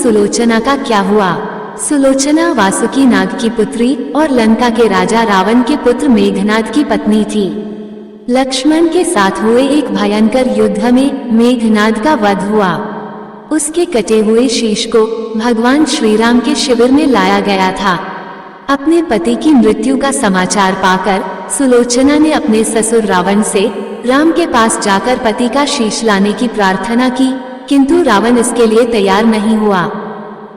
सुलोचना का क्या हुआ। सुलोचना वासुकी नाग की पुत्री और लंका के राजा रावण के पुत्र मेघनाद की पत्नी थी। लक्ष्मण के साथ हुए एक भयंकर युद्ध में मेघनाद का वध हुआ। उसके कटे हुए शीश को भगवान श्री राम के शिविर में लाया गया था। अपने पति की मृत्यु का समाचार पाकर सुलोचना ने अपने ससुर रावण से राम के पास जाकर पति का शीश लाने की प्रार्थना की, किंतु रावण इसके लिए तैयार नहीं हुआ।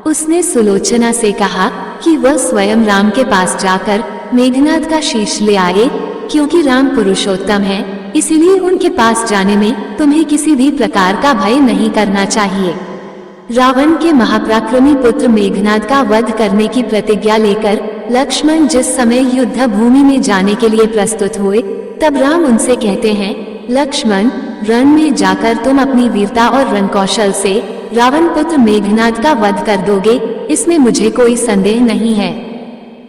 उसने सुलोचना से कहा कि वह स्वयं राम के पास जाकर मेघनाद का शीश ले आए, क्योंकि राम पुरुषोत्तम है, इसलिए उनके पास जाने में तुम्हें किसी भी प्रकार का भय नहीं करना चाहिए। रावण के महापराक्रमी पुत्र मेघनाद का वध करने की प्रतिज्ञा लेकर लक्ष्मण जिस समय युद्ध भूमि में जाने के लिए प्रस्तुत हुए, तब राम उनसे कहते हैं, लक्ष्मण, रण में जाकर तुम अपनी वीरता और रणकौशल से रावण पुत्र मेघनाद का वध कर दोगे, इसमें मुझे कोई संदेह नहीं है।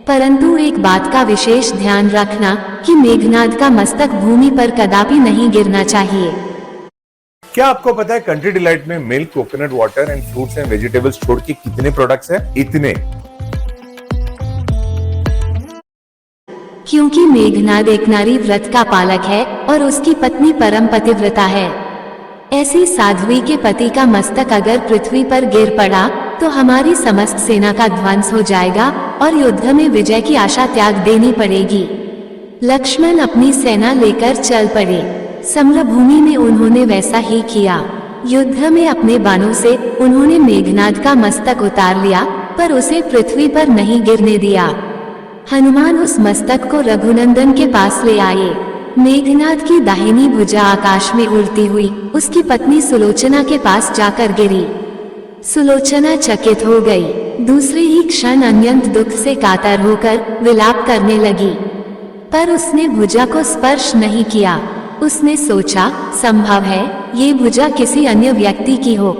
परंतु एक बात का विशेष ध्यान रखना कि मेघनाद का मस्तक भूमि पर कदापि नहीं गिरना चाहिए। क्या आपको पता है कंट्री डिलाइट में milk, coconut water and fruits and vegetables छोड़ के कितने प्रोडक्ट्स हैं? इतने। क्योंकि मेघनाद एक नारी व्रत का पालक है और उसकी पत्नी परम पतिव्रता है। ऐसी साध्वी के पति का मस्तक अगर पृथ्वी पर गिर पड़ा तो हमारी समस्त सेना का ध्वंस हो जाएगा और युद्ध में विजय की आशा त्याग देनी पड़ेगी। लक्ष्मण अपनी सेना लेकर चल पड़े। समरभूमि में उन्होंने वैसा ही किया। युद्ध में अपने बाणों से उन्होंने मेघनाद का मस्तक उतार लिया, पर उसे पृथ्वी पर नहीं गिरने दिया। हनुमान उस मस्तक को रघुनंदन के पास ले आए। मेघनाद की दाहिनी भुजा आकाश में उड़ती हुई उसकी पत्नी सुलोचना के पास जाकर गिरी। सुलोचना चकित हो गई। दूसरे ही क्षण अत्यंत दुख से कातर होकर विलाप करने लगी, पर उसने भुजा को स्पर्श नहीं किया। उसने सोचा, संभव है ये भुजा किसी अन्य व्यक्ति की हो।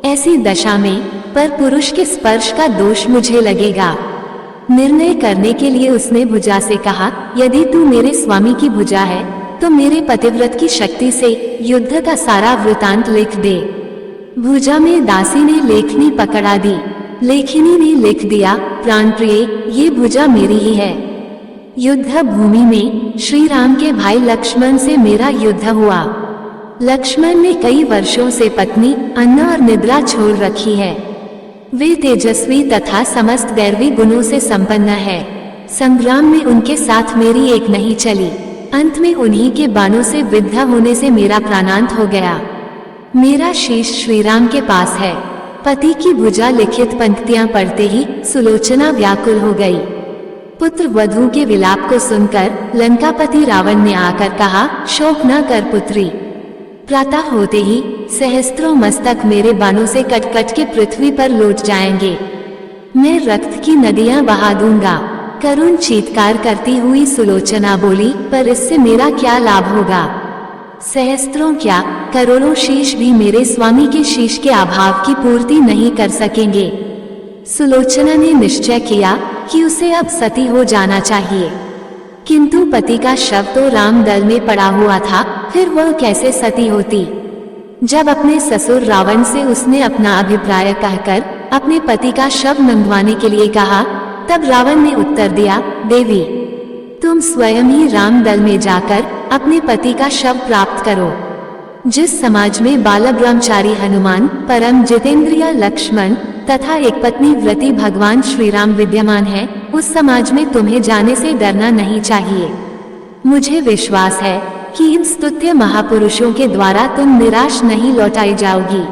ऐसी दशा में पर पुरुष के स्पर्श का दोष मुझे लगेगा। निर्णय करने के लिए उसने भुजा से कहा, यदि तू मेरे स्वामी की भुजा है तो मेरे पतिव्रत की शक्ति से युद्ध का सारा वृतांत लिख दे। भुजा में दासी ने लेखनी पकड़ा दी। लेखनी ने लिख दिया, प्राणप्रिय, ये भुजा मेरी ही है। युद्ध भूमि में श्री राम के भाई लक्ष्मण से मेरा युद्ध हुआ। लक्ष्मण ने कई वर्षों से पत्नी, अन्न और निद्रा छोड़ रखी है। वे तेजस्वी तथा समस्त दैवी गुणों से संपन्न है। संग्राम में उनके साथ मेरी एक नहीं चली। अंत में उन्हीं के बाणों से विद्ध होने से मेरा प्राणांत हो गया। मेरा शीश श्री राम के पास है। पति की भुजा लिखित पंक्तियां पढ़ते ही सुलोचना व्याकुल हो गई। पुत्र वधू के विलाप को सुनकर लंकापति रावण ने आकर कहा, शोक न कर पुत्री। प्रातः होते ही सहस्त्रों मस्तक मेरे बाणों से कट कट के पृथ्वी पर लौट जाएंगे। मैं रक्त की नदियां बहा दूंगा। करुण चीत्कार करती हुई सुलोचना बोली, पर इससे मेरा क्या लाभ होगा? सहस्त्रों क्या, करोड़ों शीश भी मेरे स्वामी के शीश के अभाव की पूर्ति नहीं कर सकेंगे। सुलोचना ने निश्चय किया कि उसे अब सती हो जाना चाहिए, किंतु पति का शव तो रामदल में पड़ा हुआ था, फिर वह कैसे सती होती? जब अपने ससुर रावण से उसने अपना अभिप्राय कहकर अपने पति का शव मंगवाने के लिए कहा, तब रावण ने उत्तर दिया, देवी, तुम स्वयं ही रामदल में जाकर अपने पति का शव प्राप्त करो। जिस समाज में बाल ब्रह्मचारी हनुमान, परम जितेंद्रिय लक्ष्मण तथा एक पत्नी व्रती भगवान श्री राम विद्यमान है, उस समाज में तुम्हें जाने से डरना नहीं चाहिए। मुझे विश्वास है कि इन स्तुत्य महापुरुषों के द्वारा तुम निराश नहीं लौटाई जाओगी।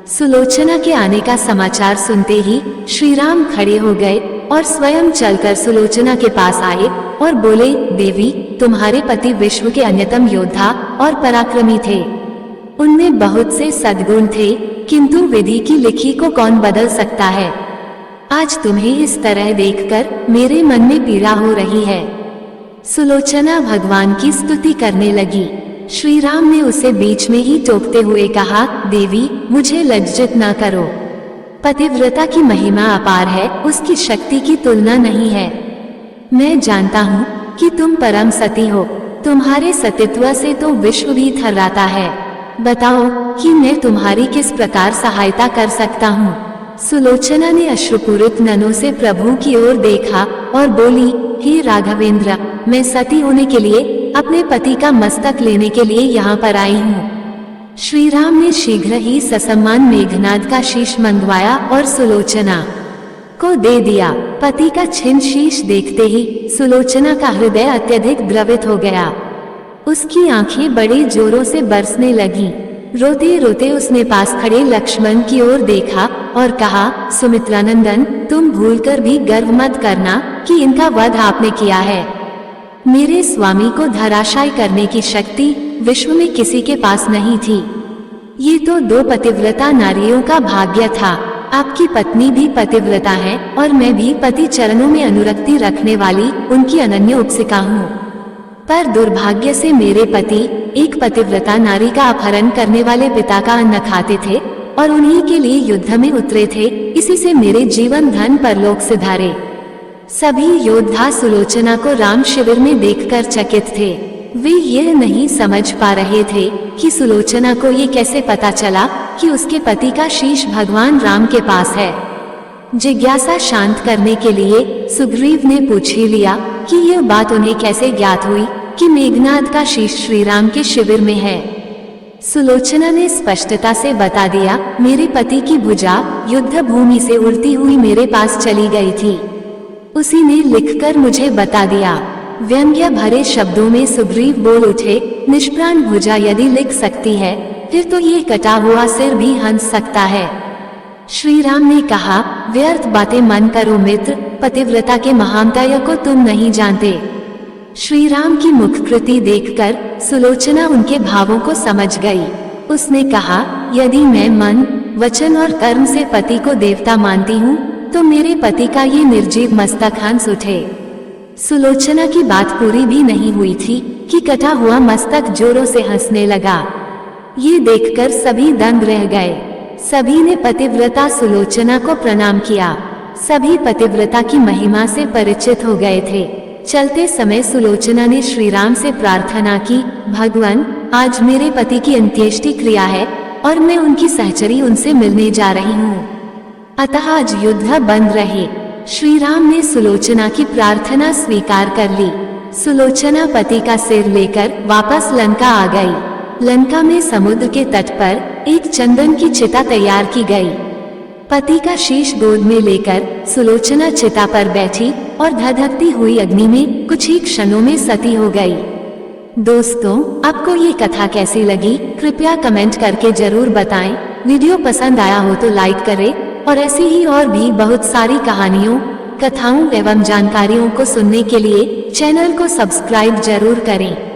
सुलोचना के आने का समाचार सुनते ही श्री राम खड़े हो गए और स्वयं चलकर सुलोचना के पास आए और बोले, देवी, तुम्हारे पति विश्व के अन्यतम योद्धा और पराक्रमी थे। उनमें बहुत से सद्गुण थे, किंतु विधि की लिखी को कौन बदल सकता है? आज तुम्हें इस तरह देखकर मेरे मन में पीड़ा हो रही है। सुलोचना भगवान की स्तुति करने लगी। श्री राम ने उसे बीच में ही टोकते हुए कहा, देवी, मुझे लज्जित न करो। पतिव्रता की महिमा अपार है, उसकी शक्ति की तुलना नहीं है। मैं जानता हूँ कि तुम परम सती हो। तुम्हारे सतीत्व से तो विश्व भी थर्राता है। बताओ कि मैं तुम्हारी किस प्रकार सहायता कर सकता हूँ। सुलोचना ने अश्रुपूरित नयनों से प्रभु की ओर देखा और बोली, हे राघवेंद्र, मैं सती होने के लिए अपने पति का मस्तक लेने के लिए यहाँ पर आई हूँ। श्री राम ने शीघ्र ही ससम्मान मेघनाद का शीश मंगवाया और सुलोचना को दे दिया। पति का छिन्न शीश देखते ही सुलोचना का हृदय अत्यधिक द्रवित हो गया। उसकी आंखें बड़े जोरों से बरसने लगीं। रोते रोते उसने पास खड़े लक्ष्मण की ओर देखा और कहा, सुमित्रानंदन, तुम भूलकर भी गर्व मत करना कि इनका वध आपने किया है। मेरे स्वामी को धराशायी करने की शक्ति विश्व में किसी के पास नहीं थी। ये तो 2 पतिव्रता नारियों का भाग्य था। आपकी पत्नी भी पतिव्रता है और मैं भी पति चरणों में अनुरक्ति रखने वाली उनकी अनन्य उपासिका हूँ। पर दुर्भाग्य से मेरे पति एक पतिव्रता नारी का अपहरण करने वाले पिता का अन्न खाते थे और उन्हीं के लिए युद्ध में उतरे थे। इसी से मेरे जीवन धन परलोक सिधारे। सभी योद्धा सुलोचना को राम शिविर में देखकर चकित थे। वे यह नहीं समझ पा रहे थे कि सुलोचना को ये कैसे पता चला कि उसके पति का शीश भगवान राम के पास है। जिज्ञासा शांत करने के लिए सुग्रीव ने पूछ ही लिया कि यह बात उन्हें कैसे ज्ञात हुई कि मेघनाद का शीश श्री राम के शिविर में है। सुलोचना ने स्पष्टता से बता दिया, मेरे पति की भुजा युद्ध भूमि से उड़ती हुई मेरे पास चली गई थी। उसी ने लिखकर मुझे बता दिया। व्यंग्य भरे शब्दों में सुग्रीव बोल उठे, निष्प्राण भुजा यदि लिख सकती है, फिर तो ये कटा हुआ सिर भी हंस सकता है। श्री राम ने कहा, व्यर्थ बातें मन करो मित्र, पतिव्रता के महानतय को तुम नहीं जानते। श्री राम की मुखकृति देखकर सुलोचना उनके भावों को समझ गई। उसने कहा, यदि मैं मन, वचन और कर्म से पति को देवता मानती हूँ तो मेरे पति का ये निर्जीव मस्तक हंस उठे। सुलोचना की बात पूरी भी नहीं हुई थी कि कटा हुआ मस्तक जोरों से हंसने लगा। ये देखकर सभी दंग रह गए। सभी ने पतिव्रता सुलोचना को प्रणाम किया। सभी पतिव्रता की महिमा से परिचित हो गए थे। चलते समय सुलोचना ने श्री राम से प्रार्थना की, भगवान, आज मेरे पति की अंत्येष्टि क्रिया है और मैं उनकी सहचरी उनसे मिलने जा रही हूँ, अतः आज युद्ध बंद रहे। श्री राम ने सुलोचना की प्रार्थना स्वीकार कर ली। सुलोचना पति का सिर लेकर वापस लंका आ गई। लंका में समुद्र के तट पर एक चंदन की चिता तैयार की गई। पति का शीश गोद में लेकर सुलोचना चिता पर बैठी और धधकती हुई अग्नि में कुछ ही क्षणों में सती हो गई। दोस्तों, आपको ये कथा कैसी लगी कृपया कमेंट करके जरूर बताएं। वीडियो पसंद आया हो तो लाइक करें और ऐसी ही और भी बहुत सारी कहानियों, कथाओं एवं जानकारियों को सुनने के लिए चैनल को सब्सक्राइब जरूर करें।